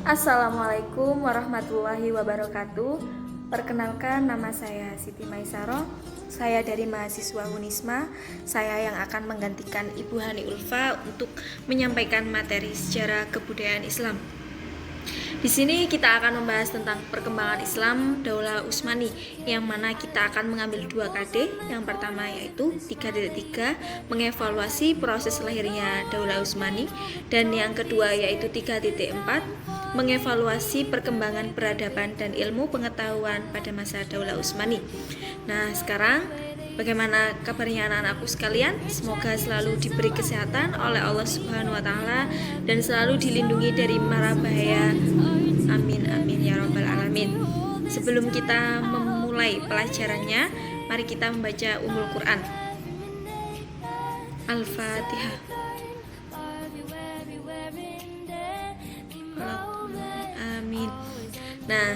Assalamualaikum warahmatullahi wabarakatuh. Perkenalkan, nama saya Siti Maisaro. Saya dari mahasiswa Unisma. Saya yang akan menggantikan Ibu Hani Ulfa untuk menyampaikan materi sejarah kebudayaan Islam. Di sini kita akan membahas tentang perkembangan Islam Daulah Utsmani, yang mana kita akan mengambil 2 KD. Yang pertama yaitu 3.3 mengevaluasi proses lahirnya Daulah Utsmani, dan yang kedua yaitu 3.4 mengevaluasi perkembangan peradaban dan ilmu pengetahuan pada masa Daulah Utsmani. Nah, sekarang bagaimana kabarnya anak-anakku sekalian? Semoga selalu diberi kesehatan oleh Allah Subhanahu wa taala dan selalu dilindungi dari mara bahaya. Amin amin ya rabbal alamin. Sebelum kita memulai pelajarannya, mari kita membaca Ummul Quran. Al-Fatihah. Amin. Nah,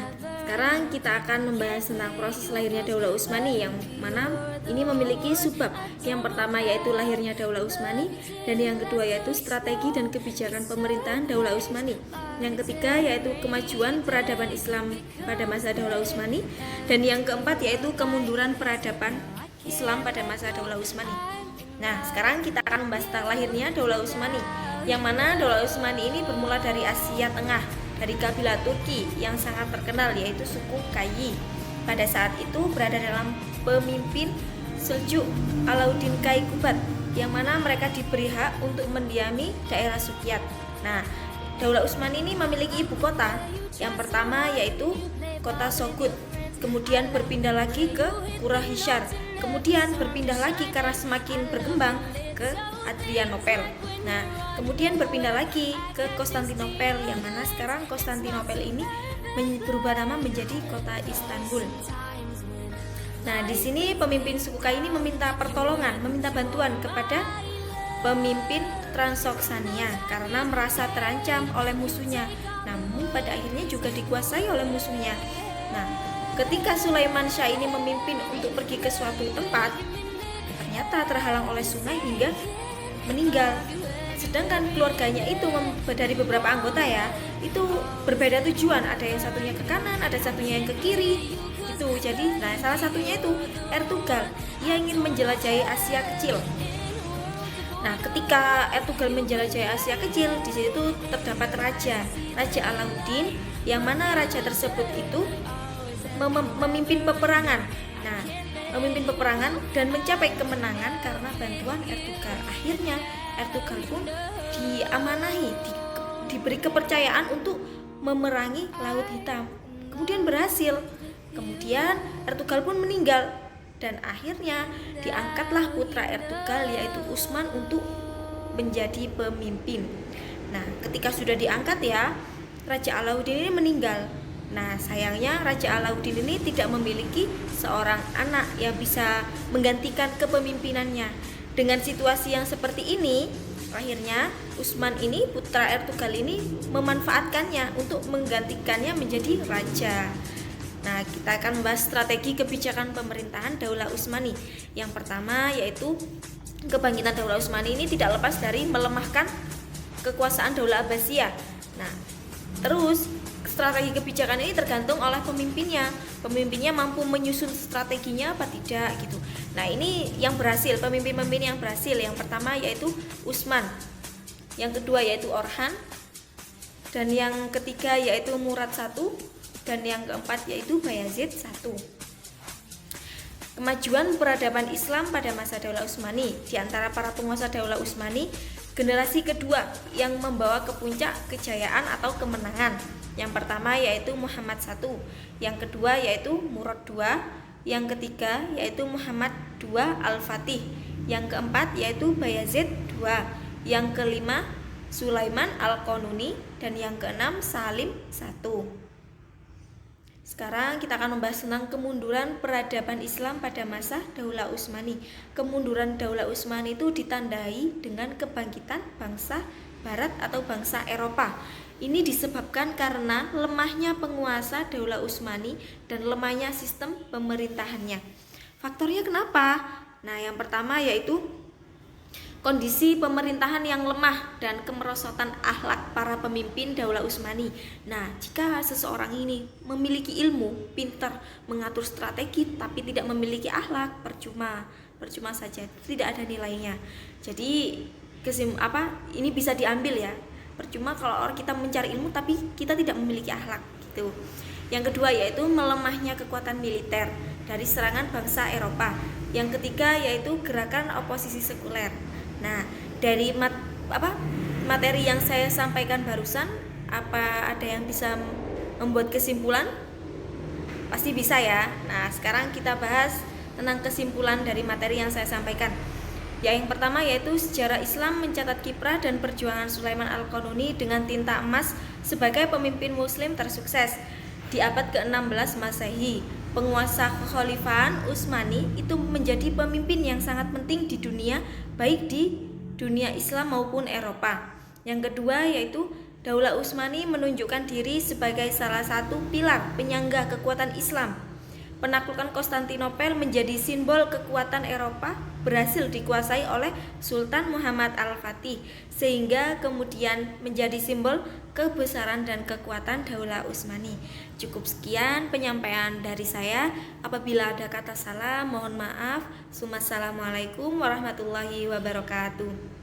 sekarang kita akan membahas tentang proses lahirnya Daulah Utsmani, yang mana ini memiliki subbab. Yang pertama yaitu lahirnya Daulah Utsmani, dan yang kedua yaitu strategi dan kebijakan pemerintahan Daulah Utsmani. Yang ketiga yaitu kemajuan peradaban Islam pada masa Daulah Utsmani, dan yang keempat yaitu kemunduran peradaban Islam pada masa Daulah Utsmani. Nah, sekarang kita akan membahas tentang lahirnya Daulah Utsmani, yang mana Daulah Utsmani ini bermula dari Asia Tengah, dari kabilah Turki yang sangat terkenal yaitu suku Kayi. Pada saat itu berada dalam pemimpin Seljuk Alauddin Kaykubat, yang mana mereka diberi hak untuk mendiami daerah Sukiat. Nah, Daulah Utsmani ini memiliki ibu kota. Yang pertama yaitu kota Sogut, kemudian berpindah lagi ke Quraisyan, kemudian berpindah lagi karena semakin berkembang ke Adrianopel. Nah, kemudian berpindah lagi ke Konstantinopel, yang mana sekarang Konstantinopel ini berubah nama menjadi kota Istanbul. Nah, di sini pemimpin suku Kayi ini meminta pertolongan, meminta bantuan kepada pemimpin Transoksania karena merasa terancam oleh musuhnya. Namun pada akhirnya juga dikuasai oleh musuhnya. Nah, ketika Sulaiman Syah ini memimpin untuk pergi ke suatu tempat, ternyata terhalang oleh sungai hingga meninggal. Sedangkan keluarganya itu dari beberapa anggota ya, itu berbeda tujuan. Ada yang satunya ke kanan, ada satunya yang ke kiri. Itu jadi, nah salah satunya itu Ertugrul. Ia ingin menjelajahi Asia kecil. Nah, ketika Ertugrul menjelajahi Asia kecil, di situ terdapat Raja Alauddin, yang mana raja tersebut itu memimpin peperangan. Nah, memimpin peperangan dan mencapai kemenangan karena bantuan Ertugrul. Akhirnya Ertugrul pun diamanahi, diberi kepercayaan untuk memerangi Laut Hitam. Kemudian berhasil. Kemudian Ertugrul pun meninggal, dan akhirnya diangkatlah putra Ertugrul yaitu Utsman untuk menjadi pemimpin. Nah, ketika sudah diangkat ya, Raja Alauddin ini meninggal. Nah, sayangnya Raja Alauddin ini tidak memiliki seorang anak yang bisa menggantikan kepemimpinannya. Dengan situasi yang seperti ini, akhirnya Utsman ini, putra Ertugrul ini, memanfaatkannya untuk menggantikannya menjadi raja. Nah, kita akan membahas strategi kebijakan pemerintahan Daulah Utsmani. Yang pertama yaitu kebangkitan Daulah Utsmani ini tidak lepas dari melemahkan kekuasaan Daulah Abbasiyah. Nah, terus strategi kebijakan ini tergantung oleh pemimpinnya. Pemimpinnya mampu menyusun strateginya apa tidak gitu. Nah, ini yang berhasil, pemimpin-pemimpin yang berhasil. Yang pertama yaitu Utsman, yang kedua yaitu Orhan, dan yang ketiga yaitu Murad I, dan yang keempat yaitu Bayazid I. Kemajuan peradaban Islam pada masa Daulah Utsmani. Di antara para penguasa Daulah Utsmani, generasi kedua yang membawa ke puncak kejayaan atau kemenangan. Yang pertama yaitu Muhammad I, yang kedua yaitu Murad II, yang ketiga yaitu Muhammad II Al-Fatih, yang keempat yaitu Bayazid II, yang kelima Sulaiman Al-Qanuni, dan yang keenam Salim I. Sekarang kita akan membahas tentang kemunduran peradaban Islam pada masa Daulah Utsmani. Kemunduran Daulah Utsmani itu ditandai dengan kebangkitan bangsa Barat atau bangsa Eropa. Ini disebabkan karena lemahnya penguasa Daulah Utsmani dan lemahnya sistem pemerintahannya. Faktornya kenapa? Nah, yang pertama yaitu kondisi pemerintahan yang lemah dan kemerosotan akhlak para pemimpin Daulah Utsmani. Nah, jika seseorang ini memiliki ilmu, pintar, mengatur strategi, tapi tidak memiliki akhlak, percuma saja, tidak ada nilainya. Jadi ini bisa diambil ya. Percuma kalau orang kita mencari ilmu tapi kita tidak memiliki akhlak gitu. Yang kedua yaitu melemahnya kekuatan militer dari serangan bangsa Eropa. Yang ketiga yaitu gerakan oposisi sekuler. Nah, dari materi yang saya sampaikan barusan, apa ada yang bisa membuat kesimpulan? Pasti bisa ya. Nah, sekarang kita bahas tentang kesimpulan dari materi yang saya sampaikan. Yang pertama yaitu sejarah Islam mencatat kiprah dan perjuangan Sulaiman Al-Qanuni dengan tinta emas sebagai pemimpin muslim tersukses di abad ke-16 Masehi. Penguasa kekhalifahan Utsmani itu menjadi pemimpin yang sangat penting di dunia, baik di dunia Islam maupun Eropa. Yang kedua yaitu Daulah Utsmani menunjukkan diri sebagai salah satu pilar penyangga kekuatan Islam. Penaklukan Konstantinopel menjadi simbol kekuatan Eropa, berhasil dikuasai oleh Sultan Muhammad Al-Fatih, sehingga kemudian menjadi simbol kebesaran dan kekuatan Daulah Utsmani. Cukup sekian penyampaian dari saya. Apabila ada kata salah, mohon maaf. Assalamualaikum warahmatullahi wabarakatuh.